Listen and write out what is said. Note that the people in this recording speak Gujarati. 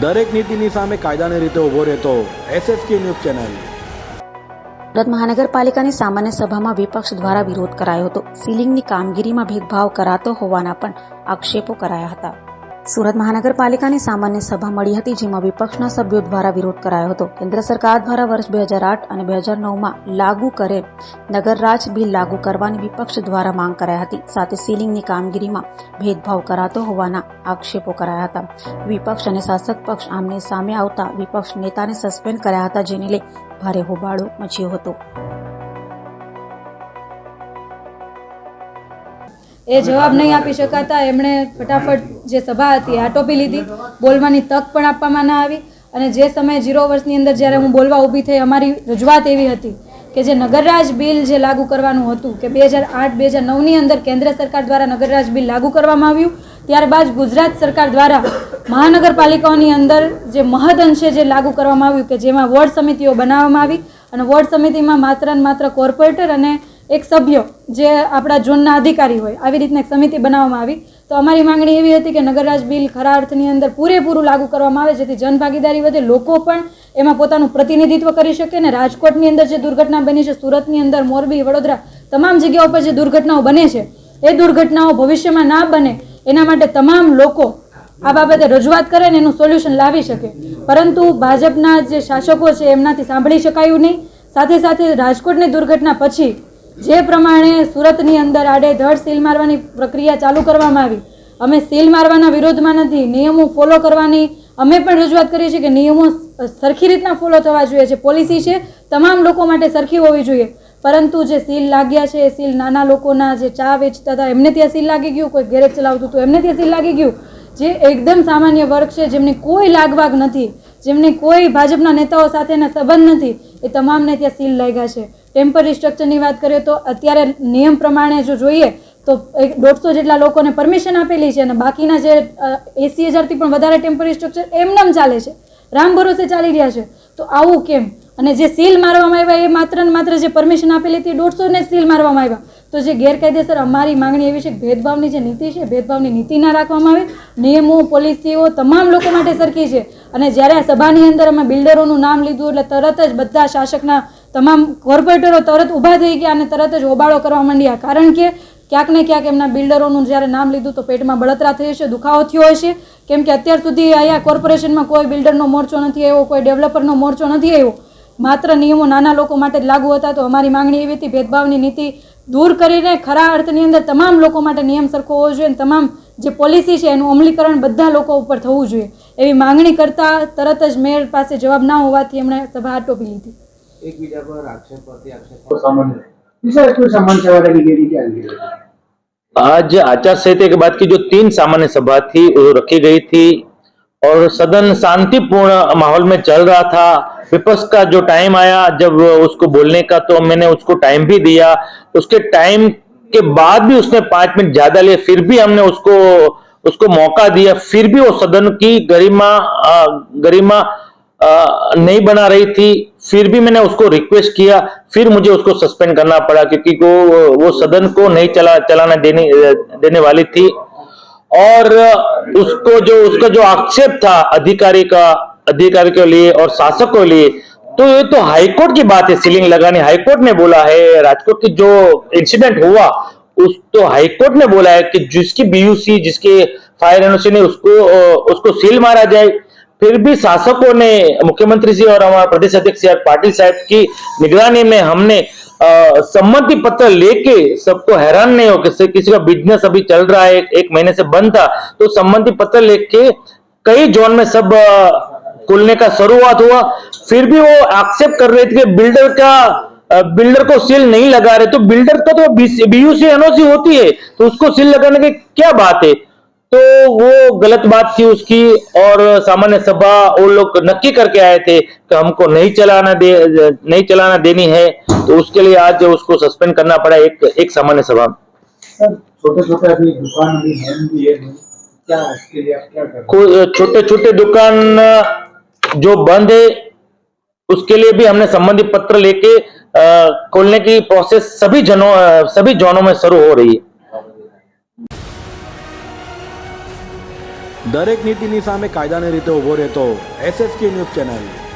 દરેક નીતિની સામે કાયદાની રીતે ઊભો રહેતો SSK ન્યૂઝ ચેનલ। સુરત મહાનગરપાલિકાની સામાન્ય સભામાં વિપક્ષ દ્વારા વિરોધ કરાયો હતો। સીલિંગની કામગીરીમાં ભેદભાવ કરાતો હોવાના પણ આક્ષેપો કરાયા હતા। સુરત મહાનગરપાલિકાની સામાન્ય સભા મળી હતી, જેમાં વિપક્ષના સભ્યો દ્વારા વિરોધ કરાયો હતો। કેન્દ્ર સરકાર દ્વારા વર્ષ 2008 અને 2009માં લાગુ કરેલ નગરરાજ બિલ લાગુ કરવાની વિપક્ષ દ્વારા માંગ કરાઈ હતી। સાથે સીલિંગની કામગીરીમાં ભેદભાવ કરાતો હોવાના આક્ષેપો કરાયા હતા। વિપક્ષ અને શાસક પક્ષ આમને સામે આવતા વિપક્ષ નેતાને સસ્પેન્ડ કર્યા હતા, જેને લઈ ભારે હોબાળો મચ્યો હતો। એ જવાબ નહીં આપી શકાતા એમણે ફટાફટ જે સભા હતી આટોપી લીધી, બોલવાની તક પણ આપવામાં ના આવી। અને જે સમયે 0 વર્ષની અંદર જ્યારે હું બોલવા ઊભી થઈ, અમારી રજૂઆત એવી હતી કે જે નગરરાજ બિલ જે લાગુ કરવાનું હતું કે 2008-2009ની અંદર કેન્દ્ર સરકાર દ્વારા નગરરાજ બિલ લાગુ કરવામાં આવ્યું, ત્યારબાદ ગુજરાત સરકાર દ્વારા મહાનગરપાલિકાઓની અંદર જે મહદઅંશે જે લાગુ કરવામાં આવ્યું કે જેમાં વોર્ડ સમિતિઓ બનાવવામાં આવી અને વોર્ડ સમિતિમાં માત્ર ને માત્ર કોર્પોરેટર અને એક સભ્ય જે આપણા ઝોનના અધિકારી હોય આવી રીતના એક સમિતિ બનાવવામાં આવી। તો અમારી માંગણી એવી હતી કે નગરરાજ બિલ ખરા અર્થની અંદર પૂરેપૂરું લાગુ કરવામાં આવે, જેથી જનભાગીદારી વધે, લોકો પણ એમાં પોતાનું પ્રતિનિધિત્વ કરી શકે। ને રાજકોટની અંદર જે દુર્ઘટના બની છે, સુરતની અંદર, મોરબી, વડોદરા, તમામ જગ્યાઓ પર જે દુર્ઘટનાઓ બને છે એ દુર્ઘટનાઓ ભવિષ્યમાં ના બને એના માટે તમામ લોકો આ બાબતે રજૂઆત કરે ને એનું સોલ્યુશન લાવી શકે, પરંતુ ભાજપના જે શાસકો છે એમનાથી સાંભળી શકાયું નહીં। સાથે સાથે રાજકોટની દુર્ઘટના પછી જે પ્રમાણે સુરતની અંદર આડેધડ સીલ મારવાની પ્રક્રિયા ચાલુ કરવામાં આવી, અમે સીલ મારવાના વિરોધમાં નથી, નિયમો ફોલો કરવાની અમે પણ રજૂઆત કરીએ છીએ કે નિયમો સરખી રીતના ફોલો થવા જોઈએ। જે પોલિસી છે તમામ લોકો માટે સરખી હોવી જોઈએ, પરંતુ જે સીલ લાગ્યા છે એ સીલ નાના લોકોના જે ચા વેચતા હતા એમને ત્યાં સીલ લાગી ગયું, કોઈ ગેરેજ ચલાવતું હતું એમને ત્યાં સીલ લાગી ગયું, જે એકદમ સામાન્ય વર્ગ છે જેમની કોઈ લાગવાગ નથી, જેમની કોઈ ભાજપના નેતાઓ સાથેના સંબંધ નથી, એ તમામને ત્યાં સીલ લાગ્યા છે। ટેમ્પરરી સ્ટ્રક્ચરની વાત કરીએ તો અત્યારે નિયમ પ્રમાણે જો જોઈએ તો 150 જેટલા લોકોને પરમિશન આપેલી છે અને બાકીના જે 80,000થી પણ વધારે ટેમ્પરરી સ્ટ્રક્ચર એમનેમ ચાલે છે, રામ ભરોસે ચાલી રહ્યા છે। તો આવું કેમ? અને જે સીલ મારવામાં આવ્યા એ માત્ર ને માત્ર જે પરમિશન આપેલી હતી 150 ને સીલ મારવામાં આવ્યા। તો જે ગેરકાયદેસર અમારી માંગણી એવી છે કે ભેદભાવની જે નીતિ છે, ભેદભાવની નીતિ ના રાખવામાં આવે, નિયમો પોલિસીઓ તમામ લોકો માટે સરખી છે। અને જ્યારે આ સભાની અંદર અમે બિલ્ડરોનું નામ લીધું એટલે તરત જ બધા શાસકના તમામ કોર્પોરેટરો તરત ઊભા થઈ ગયા અને તરત જ હોબાળો કરવા માંડ્યા, કારણ કે ક્યાંક ને ક્યાંક એમના બિલ્ડરોનું જ્યારે નામ લીધું તો પેટમાં બળતરા થઈ હશે, દુખાવો થયો હશે, કેમ કે અત્યાર સુધી અહીંયા કોર્પોરેશનમાં કોઈ બિલ્ડરનો મોરચો નથી આવ્યો, કોઈ ડેવલપરનો મોરચો નથી આવ્યો, માત્ર નિયમો નાના લોકો માટે જ લાગુ હતા। તો અમારી માંગણી એવી હતી ભેદભાવની નીતિ દૂર કરીને ખરા અર્થની અંદર તમામ લોકો માટે નિયમ સરખો હોવો જોઈએ અને તમામ જે પોલિસી છે એનું અમલીકરણ બધા લોકો ઉપર થવું જોઈએ, એવી માંગણી કરતા તરત જ મેયર પાસે જવાબ ના હોવાથી એમણે સભા આટોપી લીધી। एक पर आक्षेप प्रति आक्षेप सामान्य सेवा की आज आचार संहिता के बाद की जो 3 सामान्य सभा थी वो रखी गई थी और सदन शांतिपूर्ण माहौल में चल रहा था। विपक्ष का जो टाइम आया जब उसको बोलने का, तो मैंने उसको टाइम भी दिया। उसके टाइम के बाद भी उसने 5 मिनट ज्यादा लिए, फिर भी हमने उसको मौका दिया, फिर भी वो सदन की गरिमा नहीं बना रही थी। फिर भी मैंने उसको रिक्वेस्ट किया, फिर मुझे उसको सस्पेंड करना पड़ा क्योंकि वो सदन को नहीं चलाना देने वाली थी। और उसका जो आक्षेप था अधिकारी के लिए और शासक के लिए, तो ये तो हाईकोर्ट की बात है, सीलिंग लगानी हाईकोर्ट ने बोला है। राजकोट की जो इंसिडेंट हुआ तो हाईकोर्ट ने बोला है कि जिसकी बीयूसी, जिसके फायर एनओसी ने उसको सील मारा जाए। फिर भी शासकों ने, मुख्यमंत्री जी और हमारे प्रदेश अध्यक्ष पाटिल साहब की निगरानी में हमने सम्मति पत्र लेके, सबको हैरान नहीं हो कि किसी का बिजनेस अभी चल रहा है, 1 महीने से बंद था, तो सम्मति पत्र लेके कई जोन में सब खुलने का शुरुआत हुआ। फिर भी वो एक्सेप्ट कर रहे थे कि बिल्डर को सील नहीं लगा रहे, तो बिल्डर का तो बीयूसी एनओसी होती है, तो उसको सील लगाने की क्या बात है? तो वो गलत बात थी उसकी। और सामान्य सभा वो लोग नक्की करके आए थे कि हमको नहीं चलाना देनी है, तो उसके लिए आज उसको सस्पेंड करना पड़ा एक सामान्य सभा। छोटे-छोटे अभी दुकान भी है, क्या इसके लिए आप क्या कर? छोटे-छोटे दुकान जो बंद है उसके लिए भी हमने संबंधित पत्र लेके खोलने की प्रोसेस सभी जोनों में शुरू हो रही है। દરેક નીતિની સામે કાયદાની રીતે ઊભો રહેતો SSK ન્યૂઝ ચેનલ